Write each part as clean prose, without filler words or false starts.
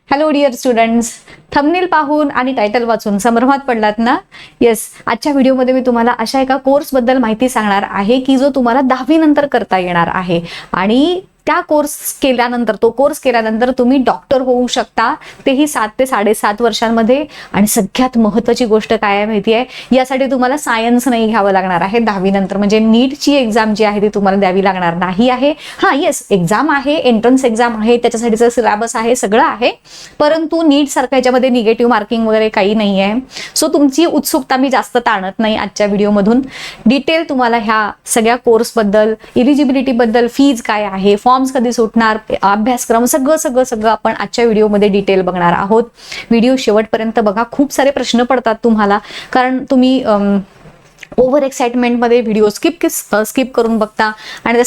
Hello dear students, thumbnail पाहून आणि title वाचून संभ्रमात पडलात ना? येस, आजच्या व्हिडिओमध्ये मी तुम्हाला अशा एका कोर्सबद्दल माहिती सांगणार आहे की जो तुम्हाला 10वी नंतर करता येणार आहे आणि त्या कोर्स केल्यानंतर तुम्ही डॉक्टर होऊ शकता, तेही 7 ते 7.5 वर्षांमध्ये. आणि सगळ्यात महत्त्वाची गोष्ट काय आहे माहिती आहे, यासाठी तुम्हाला सायन्स नाही घ्यावं लागणार आहे 10वी नंतर. म्हणजे नीटची एक्झाम जी आहे ती तुम्हाला द्यावी लागणार नाही आहे. हां, येस, एक्झाम आहे, एंट्रन्स एक्झाम आहे, त्याच्यासाठीचं सिलेबस आहे, सगळं आहे, परंतु नीट सारखं याच्यामध्ये निगेटिव्ह मार्किंग वगैरे काही नाही आहे. सो तुमची उत्सुकता मी जास्त ताणत नाही आजच्या व्हिडिओमधून. डिटेल तुम्हाला ह्या सगळ्या कोर्सबद्दल, इलिजिबिलिटीबद्दल, फीज काय आहे, फॉर्म्स कधी सुटणार, अभ्यासक्रम, सगळं आपण आजच्या व्हिडिओमध्ये डिटेल बघणार आहोत. व्हिडिओ शेवटपर्यंत बघा. खूप सारे प्रश्न पडतात तुम्हाला, कारण तुम्ही ओव्हर एक्साइटमेंटमध्ये व्हिडिओ स्किप करून बघता आणि त्या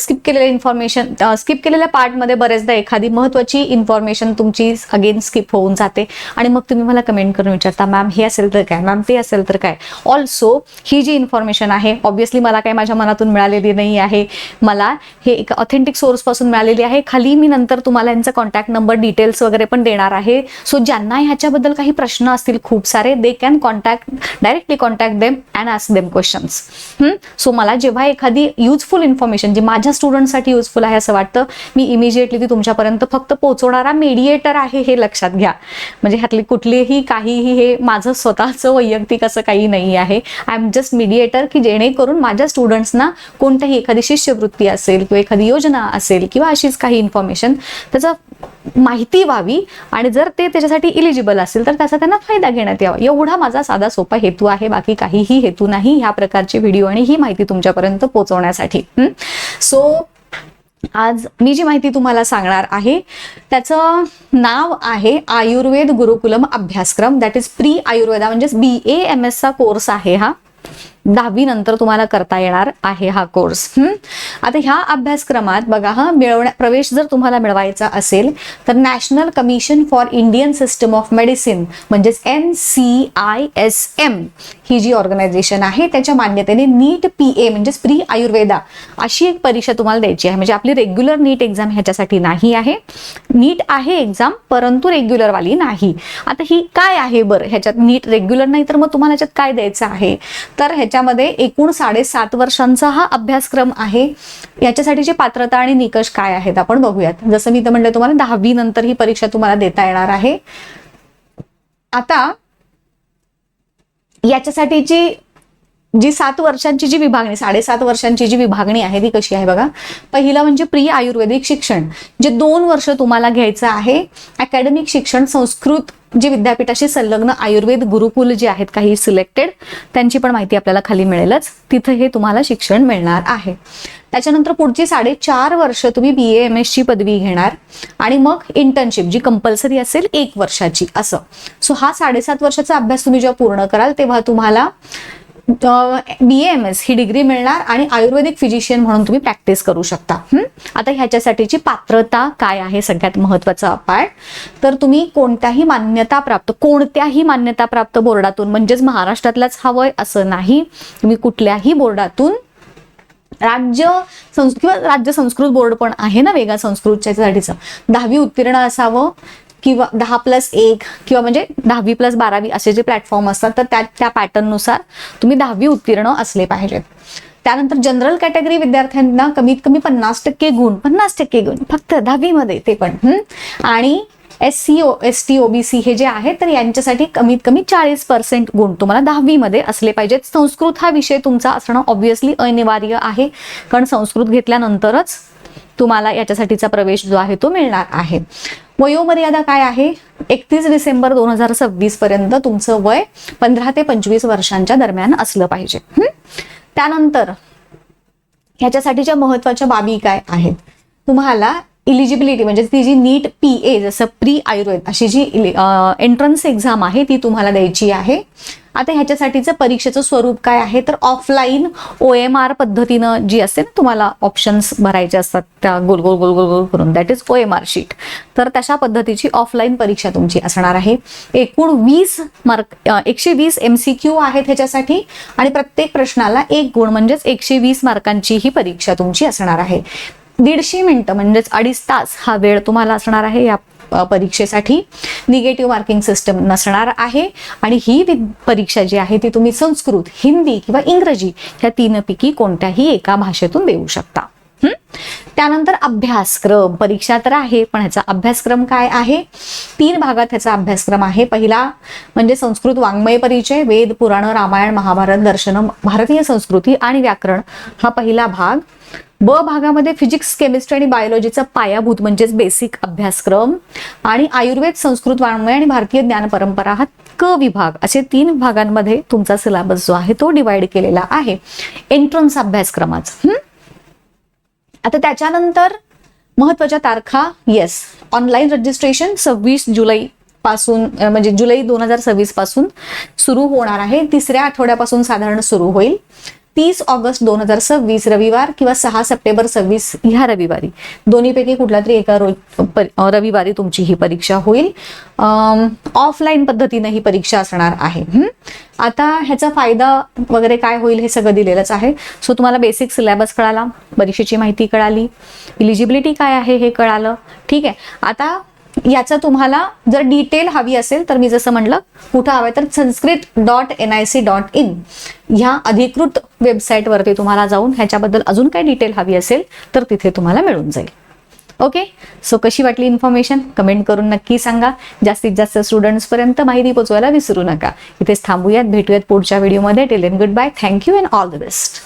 स्किप केलेल्या पार्टमध्ये बरेचदा एखादी महत्त्वाची इन्फॉर्मेशन तुमची अगेन स्किप होऊन जाते आणि मग तुम्ही मला कमेंट करून विचारता, मॅम हे असेल तर काय, मॅम ते असेल तर काय. ऑल्सो ही जी इन्फॉर्मेशन आहे ऑब्व्हियसली मला काही माझ्या मनातून मिळालेली नाही आहे, मला हे एक ऑथेंटिक सोर्सपासून मिळालेली आहे. खाली मी नंतर तुम्हाला यांचा कॉन्टॅक्ट नंबर, डिटेल्स वगैरे पण देणार आहे. सो ज्यांना ह्याच्याबद्दल काही प्रश्न असतील खूप सारे, they can directly contact them and ask them questions. So मला जेव्हा एखादी युजफुल इन्फॉर्मेशन जी माझ्या स्टुडंटसाठी युजफुल आहे असं वाटतं, मी इमिजिएटली ती तुमच्यापर्यंत फक्त पोहोचवणारा मीडिएटर आहे, हे लक्षात घ्या. म्हणजे ह्यातली कुठलीही काहीही हे माझं स्वतःचं वैयक्तिक असं काही नाही आहे. आय एम जस्ट मीडिएटर, की जेणेकरून माझ्या स्टुडंट्सना कोणत्याही एखादी शिष्यवृत्ती असेल किंवा एखादी योजना असेल किंवा अशीच काही इन्फॉर्मेशन त्याचं माहिती व्हावी आणि जर ते त्याच्यासाठी इलिजिबल असेल तर त्याचा त्यांना फायदा घेण्यात यावा, एवढा माझा साधा सोपा हेतू आहे. बाकी काहीही हेतू नाही ह्या प्रकारचे व्हिडिओ आणि ही माहिती तुमच्यापर्यंत पोहोचवण्यासाठी. सो आज मी जी माहिती तुम्हाला सांगणार आहे त्याचं नाव आहे आयुर्वेद गुरुकुलम अभ्यासक्रम. दॅट इज प्री आयुर्वेदा, म्हणजे BAMS चा कोर्स आहे हा. 10वी नंतर तुम्हाला करता येणार आहे हा कोर्स. आता ह्या अभ्यासक्रमात बघा, प्रवेश जर तुम्हाला मिळवायचा असेल तर national commission for Indian system of medicine म्हणजेच NCISM ही जी ऑर्गनायझेशन आहे त्याच्या मान्यतेने नीट PA म्हणजेच प्री आयुर्वेदा अशी एक परीक्षा तुम्हाला द्यायची आहे. म्हणजे आपली रेग्युलर नीट एक्झाम ह्याच्यासाठी नाही आहे. नीट आहे एक्झाम, परंतु रेग्युलर वाली नाही. आता ही काय आहे बरं, ह्याच्यात नीट रेग्युलर नाही तर मग तुम्हाला ह्याच्यात काय द्यायचं आहे, तर ह्याच्यामध्ये एकूण 7.5 वर्षांचा हा अभ्यासक्रम आहे. याच्यासाठीची पात्रता आणि निकष काय आहेत आपण बघूयात. जसं मी तर म्हणलं तुम्हाला 10वी नंतर ही परीक्षा तुम्हाला देता येणार आहे. आता याच्यासाठीची जी 7 वर्षांची जी विभागणी, 7.5 वर्षांची जी विभागणी आहे ती कशी आहे बघा. पहिलं म्हणजे प्री आयुर्वेदिक शिक्षण, जे 2 वर्ष तुम्हाला घ्यायचं आहे. अकॅडमिक शिक्षण, संस्कृत जे विद्यापीठाशी संलग्न आयुर्वेद गुरुकुल जे आहेत काही सिलेक्टेड, त्यांची पण माहिती आपल्याला खाली मिळेलच, तिथे हे तुम्हाला शिक्षण मिळणार आहे. त्याच्यानंतर पुढची 4.5 वर्ष तुम्ही BAMS ची पदवी घेणार आणि मग इंटर्नशिप जी कंपल्सरी असेल 1 वर्षाची असं. सो हा 7.5 वर्षाचा अभ्यास तुम्ही जेव्हा पूर्ण कराल तेव्हा तुम्हाला BAMS ही डिग्री मिळणार आणि आयुर्वेदिक फिजिशियन म्हणून तुम्ही प्रॅक्टिस करू शकता. आता ह्याच्यासाठीची पात्रता काय आहे, सगळ्यात महत्वाचा पार्ट, तर तुम्ही कोणत्याही मान्यताप्राप्त बोर्डातून, म्हणजेच महाराष्ट्रातल्याच हवंय असं नाही, तुम्ही कुठल्याही बोर्डातून, राज्य संस्कृत बोर्ड पण आहे ना वेगळा संस्कृतच्या साठीचं, 10वी उत्तीर्ण असावं किंवा 10+1 किंवा म्हणजे 10वी+12वी असे जे प्लॅटफॉर्म असतात तर त्या पॅटर्ननुसार तुम्ही 10वी उत्तीर्ण असले पाहिजेत. त्यानंतर जनरल कॅटेगरी विद्यार्थ्यांना कमीत कमी 50% गुण फक्त 10वी मध्ये, ते पण. आणि SC, ST, OBC हे जे आहे तर यांच्यासाठी कमीत कमी 40% गुण तुम्हाला 10वी मध्ये असले पाहिजेत. संस्कृत हा विषय तुमचा असणं ऑब्व्हियसली अनिवार्य आहे, कारण संस्कृत घेतल्यानंतरच तुम्हाला याच्यासाठीचा प्रवेश जो आहे तो मिळणार आहे. वयोमर्यादा काय आहे, 31 डिसेंबर 2026 पर्यंत तुमचं वय 15 ते 25 वर्षांच्या दरम्यान असलं पाहिजे. त्यानंतर ह्याच्यासाठीच्या महत्वाच्या बाबी काय आहेत, तुम्हाला इलिजिबिलिटी म्हणजे ती जी नीट PA जसं प्री आयुर्वेद अशी जी एंट्रन्स एक्झाम आहे ती तुम्हाला द्यायची आहे. आता ह्याच्यासाठीचं परीक्षेचं स्वरूप काय आहे, तर ऑफलाईन OMR पद्धतीनं जी असते ना, तुम्हाला ऑप्शन्स भरायचे असतात त्या गोल गोल गोल गोल गोल करून, दॅट इज OMR शीट, तर तशा पद्धतीची ऑफलाईन परीक्षा तुमची असणार आहे. एकूण 120 MCQ आहेत ह्याच्यासाठी आणि प्रत्येक प्रश्नाला 1 गुण म्हणजेच 120 मार्कांची ही परीक्षा तुमची असणार आहे. 150 मिनिटं म्हणजेच 2.5 तास हा वेळ तुम्हाला असणार आहे या परीक्षेसाठी निगेटिव्ह मार्किंग सिस्टम नसणार आहे आणि ही परीक्षा जी आहे ती तुम्ही संस्कृत, हिंदी किंवा इंग्रजी ह्या तीनपैकी कोणत्याही एका भाषेतून देऊ शकता. त्यानंतर अभ्यासक्रम, परीक्षा तर आहे पण ह्याचा अभ्यासक्रम काय आहे? 3 भागात ह्याचा अभ्यासक्रम आहे. पहिला म्हणजे संस्कृत वाङ्मय परिचय, वेद, पुराण, रामायण, महाभारत, दर्शन, भारतीय संस्कृती आणि व्याकरण हा पहिला भाग. ब भागामध्ये फिजिक्स, केमिस्ट्री आणि बायोलॉजीचा पायाभूत म्हणजेच बेसिक अभ्यासक्रम आणि आयुर्वेद, संस्कृत वाङ्मय आणि भारतीय ज्ञान परंपरा हा क विभाग, असे 3 भागांमध्ये तुमचा सिलेबस जो आहे तो डिवाइड केलेला आहे एंट्रन्स अभ्यासक्रमाचा. आता त्याच्यानंतर महत्वाच्या तारखा, येस, ऑनलाईन रजिस्ट्रेशन 26 जुलै पासून म्हणजे जुलै 2026 पासून सुरू होणार आहे. 3ऱ्या आठवड्यापासून साधारण सुरू होईल. 30 ऑगस्ट 2026 रविवार किंवा 6 सप्टेंबर 26 ह्या रविवारी, दोन्हीपैकी कुठला तरी एका रविवारी तुमची ही परीक्षा होईल. ऑफलाईन पद्धतीने ही परीक्षा असणार आहे. आता ह्याचा फायदा वगैरे काय होईल हे सगळं दिलेलंच आहे. सो तुम्हाला बेसिक सिलेबस कळाला, परीक्षेची माहिती कळाली, इलिजिबिलिटी काय आहे हे कळालं. ठीक आहे. आता याचा तुम्हाला जर डिटेल हवी असेल तर मी जसं म्हणलं, कुठं हवंय तर sanskrit.nic.in ह्या अधिकृत वेबसाईटवरती तुम्हाला जाऊन ह्याच्याबद्दल अजून काही डिटेल हवी असेल तर तिथे तुम्हाला मिळून जाईल. ओके. सो कशी वाटली इन्फॉर्मेशन कमेंट करून नक्की सांगा. जास्तीत जास्त स्टुडंट्स पर्यंत माहिती पोहोचवायला विसरू नका. इथेच थांबूयात, भेटूयात पुढच्या व्हिडिओमध्ये. Till then good bye, thank you and all the best.